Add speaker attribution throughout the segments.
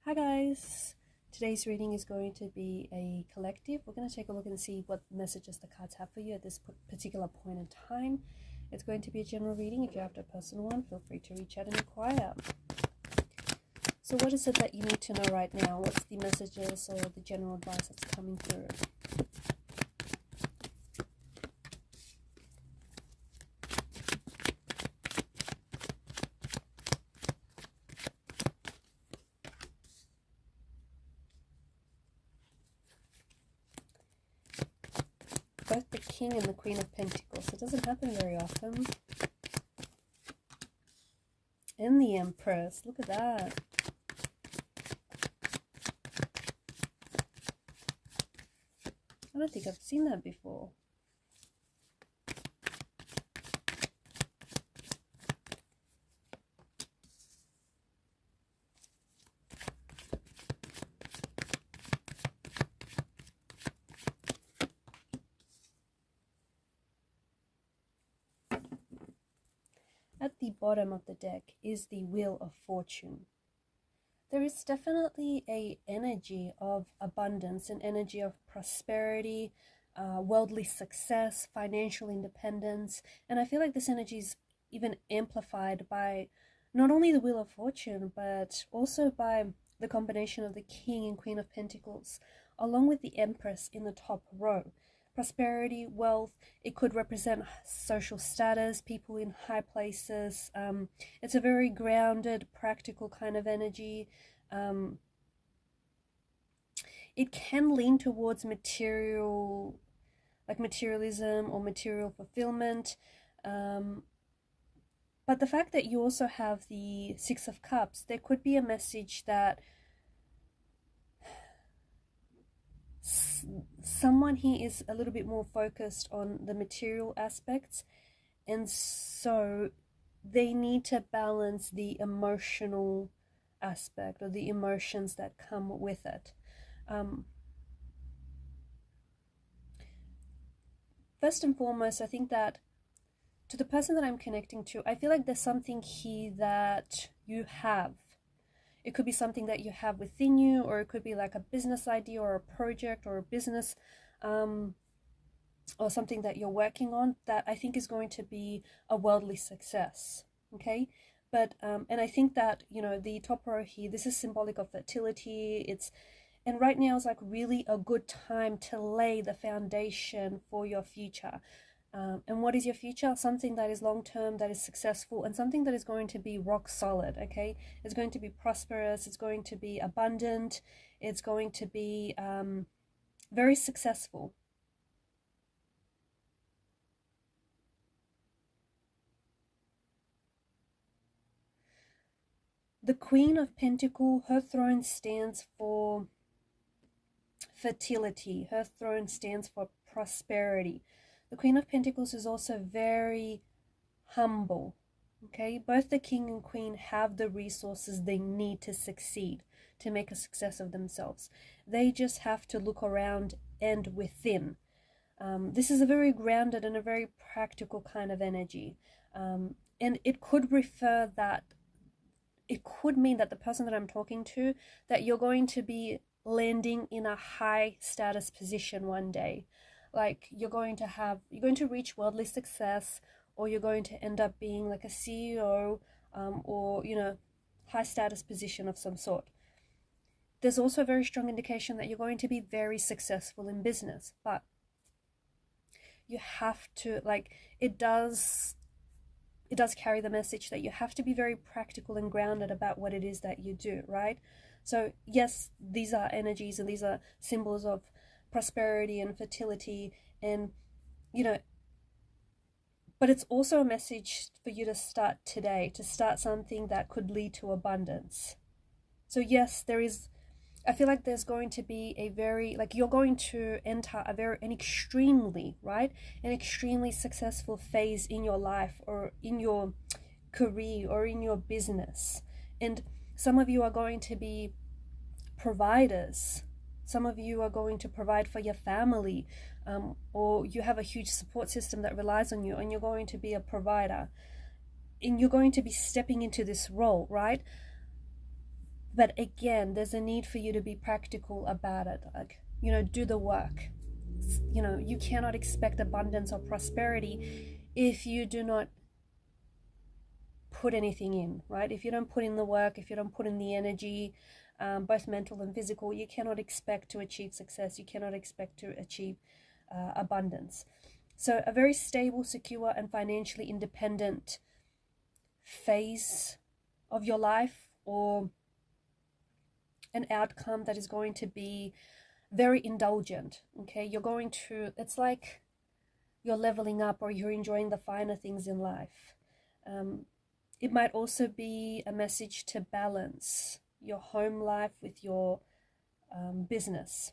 Speaker 1: Hi guys, today's reading is going to be a collective. We're going to take a look and see what messages the cards have for you at this particular point in time. It's going to be a general reading. If you're after a personal one, feel free to reach out and inquire. So what is it that you need to know right now? What's the messages or the general advice that's coming through? Both the King and the Queen of Pentacles. It doesn't happen very often. And the Empress. Look at that. I don't think I've seen that before. At the bottom of the deck is the Wheel of Fortune. There is definitely an energy of abundance, an energy of prosperity, worldly success, financial independence. And I feel like this energy is even amplified by not only the Wheel of Fortune, but also by the combination of the King and Queen of Pentacles, along with the Empress in the top row. Prosperity, wealth, it could represent social status, people in high places. It's a very grounded, practical kind of energy. It can lean towards material, like materialism or material fulfillment. But the fact that you also have the Six of Cups, there could be a message that someone here is a little bit more focused on the material aspects, and so they need to balance the emotional aspect or the emotions that come with it. First and foremost, I think that to the person that I'm connecting to, I feel like there's something here that you have. It could be something that you have within you, or it could be like a business idea or a project or a business or something that you're working on that I think is going to be a worldly success. Okay. But and I think that, you know, the top row here, this is symbolic of fertility. And right now is like really a good time to lay the foundation for your future. And what is your future? Something that is long-term, that is successful, and something that is going to be rock solid, okay? It's going to be prosperous, it's going to be abundant, it's going to be very successful. The Queen of Pentacles, her throne stands for fertility. Her throne stands for prosperity. The Queen of Pentacles is also very humble, okay? Both the King and Queen have the resources they need to succeed, to make a success of themselves. They just have to look around and within. This is a very grounded and a very practical kind of energy. And it could refer that, it could mean that the person that I'm talking to, that you're going to be landing in a high status position one day. Like you're going to reach worldly success, or you're going to end up being like a CEO, or, you know, high status position of some sort. There's also a very strong indication that you're going to be very successful in business, but you have to, like, it does carry the message that you have to be very practical and grounded about what it is that you do, right? So yes, these are energies and these are symbols of prosperity and fertility, and, you know, but it's also a message for you to start today, to start something that could lead to abundance. So yes, I feel like there's going to be a very, like, you're going to enter an extremely successful phase in your life, or in your career, or in your business. And some of you are going to be providers. Some of you are going to provide for your family, or you have a huge support system that relies on you, and you're going to be a provider. And you're going to be stepping into this role, right? But again, there's a need for you to be practical about it. Like, you know, do the work. You know, you cannot expect abundance or prosperity if you do not put anything in, right? If you don't put in the work, if you don't put in the energy, both mental and physical, you cannot expect to achieve success. You cannot expect to achieve abundance. So a very stable, secure, and financially independent phase of your life, or an outcome that is going to be very indulgent, okay? You're going to, it's like you're leveling up, or you're enjoying the finer things in life. It might also be a message to balance your home life with your business.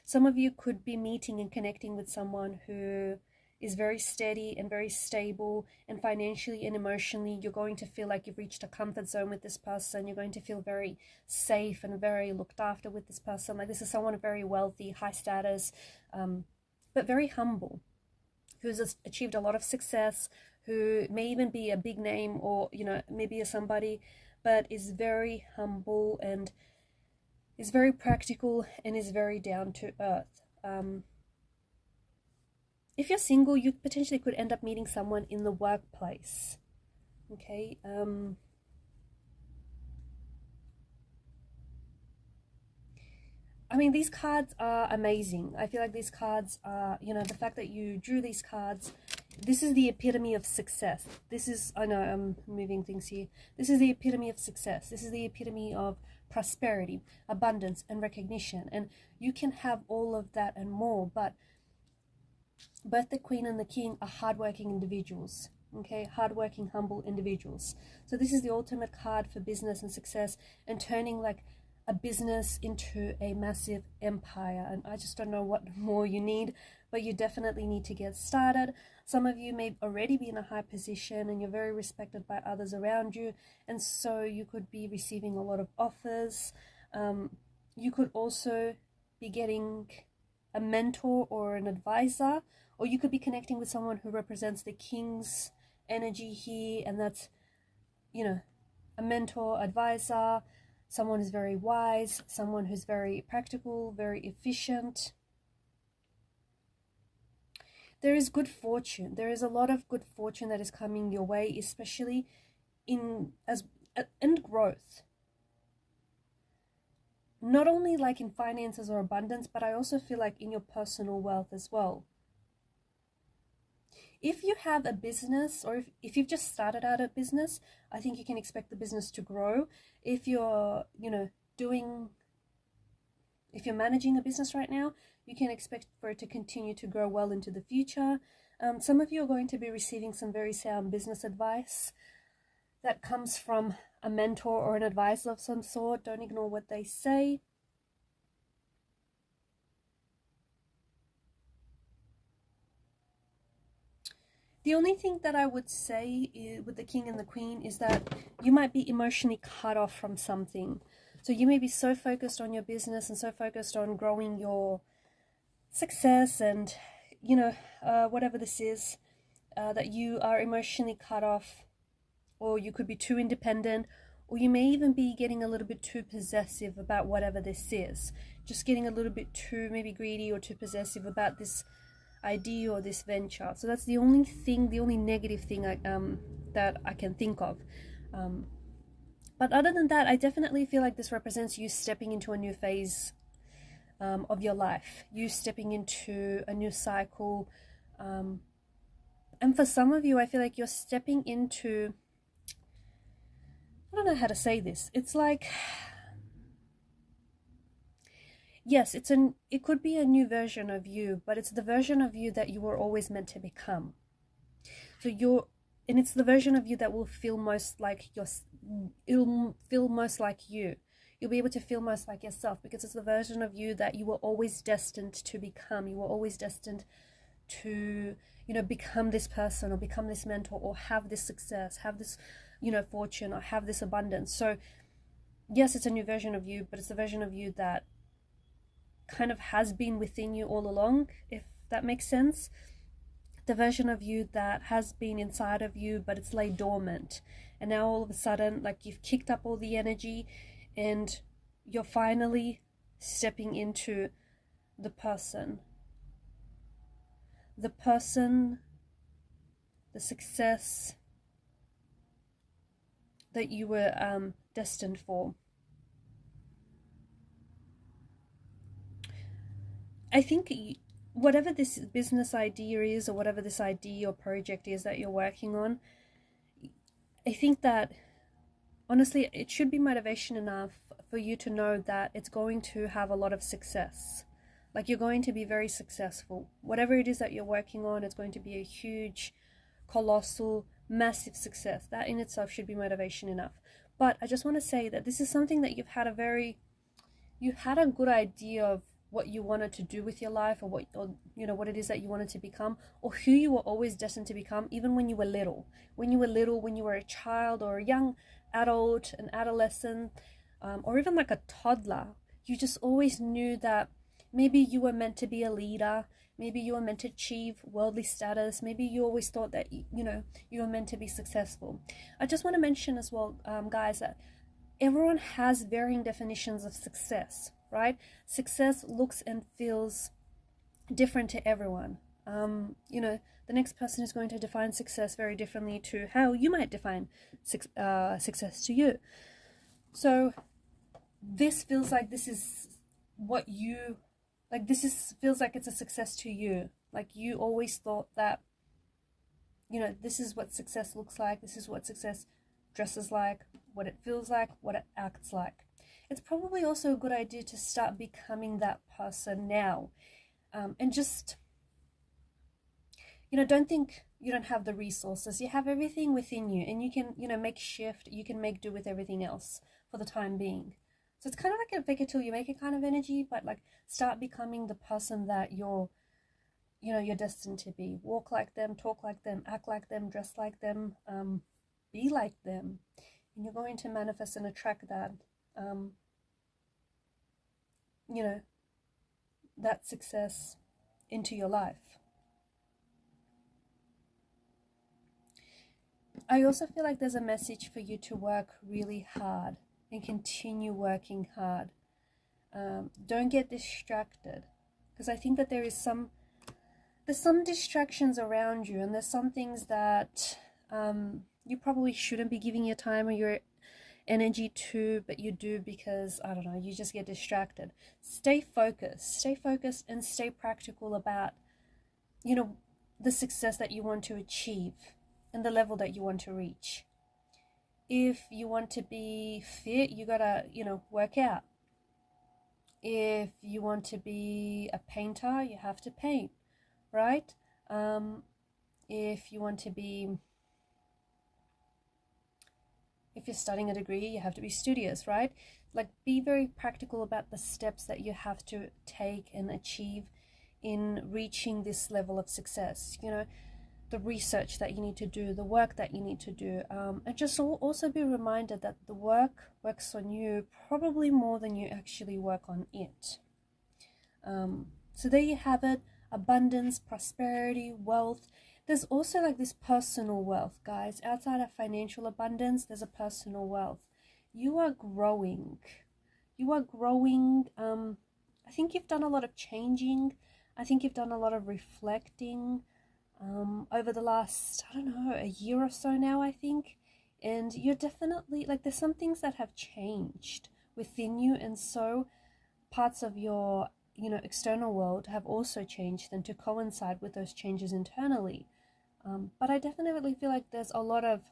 Speaker 1: Some of you could be meeting and connecting with someone who is very steady and very stable, and financially and emotionally you're going to feel like you've reached a comfort zone with this person. You're going to feel very safe and very looked after with this person. Like, this is someone very wealthy, high status, but very humble, who's achieved a lot of success, who may even be a big name, or, you know, maybe is somebody, but is very humble and is very practical and is very down to earth. If you're single, you potentially could end up meeting someone in the workplace. Okay. I mean, these cards are amazing. I feel like these cards are, you know, the fact that you drew these cards, this is the epitome of success. This is, I know I'm moving things here. This is the epitome of success. This is the epitome of prosperity, abundance, and recognition. And you can have all of that and more, but both the Queen and the King are hardworking individuals. Okay, hardworking, humble individuals. So this is the ultimate card for business and success, and turning like a business into a massive empire. And I just don't know what more you need, but you definitely need to get started. Some of you may already be in a high position and you're very respected by others around you, and so you could be receiving a lot of offers. You could also be getting a mentor or an advisor, or you could be connecting with someone who represents the King's energy here, and that's, you know, a mentor, advisor, someone who's very wise, someone who's very practical, very efficient. There is good fortune. There is a lot of good fortune that is coming your way, especially in growth. Not only like in finances or abundance, but I also feel like in your personal wealth as well. If you have a business, or if you've just started out a business, I think you can expect the business to grow. If you're, you know, if you're managing a business right now, you can expect for it to continue to grow well into the future. Some of you are going to be receiving some very sound business advice that comes from a mentor or an advisor of some sort. Don't ignore what they say. The only thing that I would say with the King and the Queen is that you might be emotionally cut off from something. So you may be so focused on your business and so focused on growing your success and, you know, whatever this is, that you are emotionally cut off, or you could be too independent, or you may even be getting a little bit too possessive about whatever this is. Just getting a little bit too maybe greedy or too possessive about this idea or this venture. So that's the only thing, the only negative thing that I can think of. But other than that, I definitely feel like this represents you stepping into a new phase of your life, you stepping into a new cycle. And for some of you, I feel like you're stepping into, I don't know how to say this. It's like, yes, it could be a new version of you, but it's the version of you that you were always meant to become. So and it's the version of you that will feel most like it'll feel most like you. You'll be able to feel most like yourself, because it's the version of you that you were always destined to become. You were always destined to, you know, become this person, or become this mentor, or have this success, have this, you know, fortune, or have this abundance. So yes, it's a new version of you, but it's the version of you that kind of has been within you all along, if that makes sense. the version of you that has been inside of you, but it's lay dormant. And now all of a sudden, like, you've kicked up all the energy and you're finally stepping into the person, the success that you were destined for. I think whatever this business idea is, or whatever this idea or project is that you're working on, I think that honestly it should be motivation enough for you to know that it's going to have a lot of success. Like, you're going to be very successful. Whatever it is that you're working on, it's going to be a huge, colossal, massive success. That in itself should be motivation enough. But I just want to say that this is something that you had a good idea of what you wanted to do with your life, or what it is that you wanted to become, or who you were always destined to become, even when you were little. When you were a child or a young adult, an adolescent, or even like a toddler, you just always knew that maybe you were meant to be a leader, maybe you were meant to achieve worldly status, maybe you always thought that you were meant to be successful. I just want to mention as well, guys, that everyone has varying definitions of success, right? Success looks and feels different to everyone. The next person is going to define success very differently to how you might define success to you. So this feels like this is what you, like, feels like it's a success to you. Like, you always thought that, this is what success looks like, this is what success dresses like, what it feels like, what it acts like. It's probably also a good idea to start becoming that person now. And just, don't think you don't have the resources. You have everything within you, and you can, make shift, you can make do with everything else for the time being. So it's kind of like a fake it till you make it kind of energy, but like, start becoming the person that you're destined to be. Walk like them, talk like them, act like them, dress like them, be like them. And you're going to manifest and attract that, that success into your life. I also feel like there's a message for you to work really hard and continue working hard. Don't get distracted, because I think that there's some distractions around you, and there's some things that you probably shouldn't be giving your time or your energy to, but you do because, I don't know, you just get distracted. Stay focused and stay practical about, the success that you want to achieve and the level that you want to reach. If you want to be fit, you gotta, work out. If you want to be a painter, you have to paint, right? If you want to be, if you're studying a degree, you have to be studious, right? Like, be very practical about the steps that you have to take and achieve in reaching this level of success. The research that you need to do, the work that you need to do, and just also be reminded that the work works on you probably more than you actually work on it. So there you have it: abundance, prosperity, wealth. There's also like this personal wealth, guys. Outside of financial abundance, there's a personal wealth. You are growing. I think you've done a lot of changing. I think you've done a lot of reflecting over the last, I don't know, a year or so now, I think. And you're definitely, like, there's some things that have changed within you, and so parts of your, external world have also changed, and to coincide with those changes internally. But I definitely feel like there's a lot of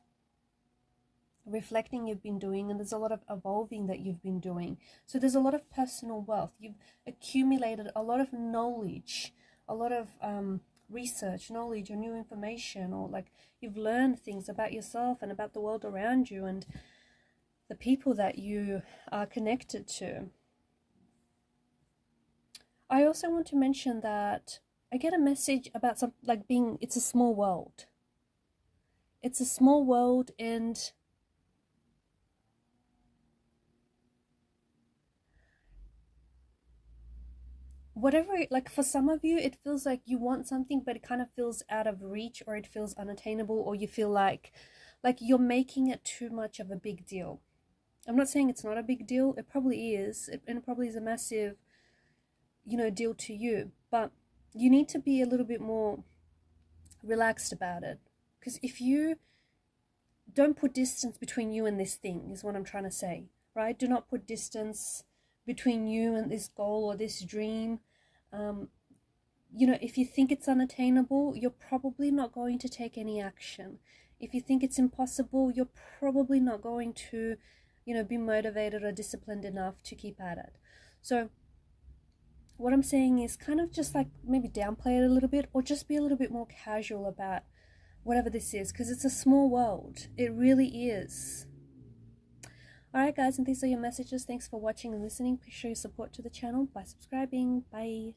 Speaker 1: reflecting you've been doing, and there's a lot of evolving that you've been doing. So there's a lot of personal wealth. You've accumulated a lot of knowledge, a lot of research, knowledge, or new information, or like, you've learned things about yourself and about the world around you and the people that you are connected to. I also want to mention that I get a message about it's a small world. It's a small world, and whatever, like for some of you, it feels like you want something, but it kind of feels out of reach, or it feels unattainable, or you feel like you're making it too much of a big deal. I'm not saying it's not a big deal. It probably is, and it probably is a massive, deal to you. But you need to be a little bit more relaxed about it. Because if you don't put distance between you and this thing, is what I'm trying to say, right? Do not put distance between you and this goal or this dream. If you think it's unattainable, you're probably not going to take any action. If you think it's impossible, you're probably not going to, be motivated or disciplined enough to keep at it. So what I'm saying is kind of just like maybe downplay it a little bit, or just be a little bit more casual about whatever this is, because it's a small world. It really is. Alright guys, and these are your messages. Thanks for watching and listening. Please show your support to the channel by subscribing. Bye.